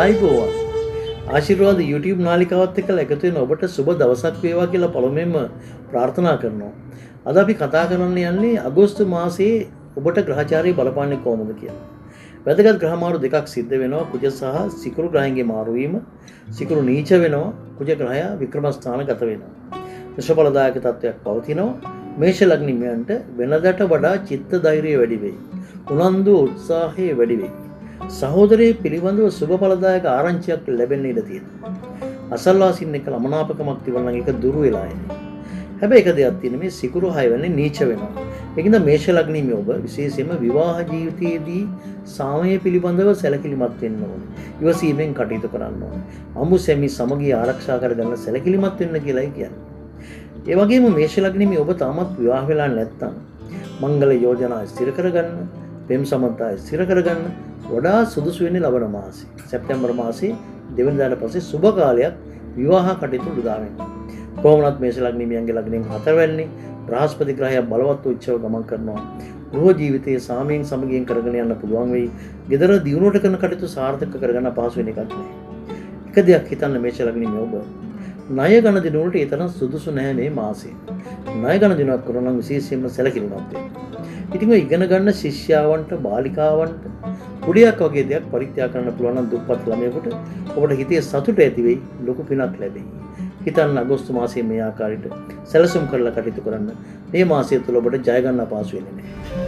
ආයිබෝවන් ආශිර්වාද YouTube නාලිකාවත් එක්කලා එකතු වෙන ඔබට සුබ දවසක් වේවා කියලා පළමුවෙන්ම ප්‍රාර්ථනා කරනවා. අද අපි කතා කරන්න යන්නේ අගෝස්තු මාසයේ ඔබට ග්‍රහචාරය බලපාන්නේ කොහොමද කියලා. වැදගත් ග්‍රහ මාරු දෙකක් සිද්ධ වෙනවා. කුජ සහ සිකුරු ග්‍රහයන්ගේ මාරු වීම. සිකුරු නීච වෙනවා. කුජ ග්‍රහයා වික්‍රම ස්ථානගත වෙනවා. දශඵලදායක තත්වයක් පවතිනවා. මේෂ ලග්නිකයන්ට වෙනදට වඩා චිත්ත ධෛර්යය වැඩි වෙයි. උනන්දු උත්සාහය වැඩි වෙයි. සහෝදරයේ පිළිබඳව සුබඵලදායක ආරංචියක් ලැබෙන්න ඉඩ තියෙනවා. අසල්වාසින් එක්ක ළමනාපකමක් තිබුණා නම් ඒක දුරු වෙලා එන්නේ. හැබැයි එක දෙයක් තියෙන මේ සිකුරු 6 වෙන්නේ නීච වෙනවා. ඒකින්ද මේෂ ලග්නීමේ ඔබ විශේෂයෙන්ම විවාහ ජීවිතයේදී සාමය පිළිබඳව සැලකිලිමත් වෙන්න ඕනේ. ඉවසීමෙන් කටයුතු කරන්න ඕනේ. අමු සෙමි සමගිය ආරක්ෂා කරගන්න සැලකිලිමත් වෙන්න කියලායි කියන්නේ. ඒ වගේම මේෂ ලග්නීමේ ඔබ තාමත් විවාහ වෙලා නැත්නම් මංගල යෝජනා ස්ථිර කරගන්න, පෙම් සම්බන්ධතා ස්ථිර කරගන්න වඩා සුදුසු වෙන්නේ ලබන මාසේ. සැප්තැම්බර් මාසේ දෙවෙනිදාට පස්සේ සුබ කාලයක් විවාහ කටයුතු උදා වෙනවා. කොහොමවත් මේෂ ලග්නීමියන්ගේ ලග්නෙන් 4 වෙන්නේ බ්‍රහස්පති ග්‍රහය බලවත් උච්චව ගමන් කරනවා. ගෘහ ජීවිතයේ සාමයෙන් සමගියෙන් කරගෙන යන්න පුළුවන් වෙයි. ගෙදර දියුණුවට කරන කටයුතු සාර්ථක කරගන්න පහසු වෙන එකක් නෑ. එක දෙයක් හිතන්න මේෂ ලග්නීමිය ඔබ ණය ගණ දින වලට ඒ තරම් සුදුසු නැහැ මේ මාසේ. ණය ගණ දිනක් කරන නම් විශේෂයෙන්ම සැලකිලිමත් වෙන්න. ඉතින් ඔය ඉගෙන ගන්න ශිෂ්‍යාවන්ට බාලිකාවන්ට කුඩියක් වගේ දෙයක් පරිත්‍යාග කරන්න පුළුවන් නම් දුප්පත් ළමයෙකුට ඔබට හිතේ සතුට ඇති වෙයි, ලොකු පිනක් ලැබෙයි. හිතන්න අගෝස්තු මාසයේ මේ ආකාරයට සැලසුම් කරලා කටයුතු කරන්න. මේ මාසය තුල ඔබට ජය ගන්න අපහසු වෙන්නේ නැහැ.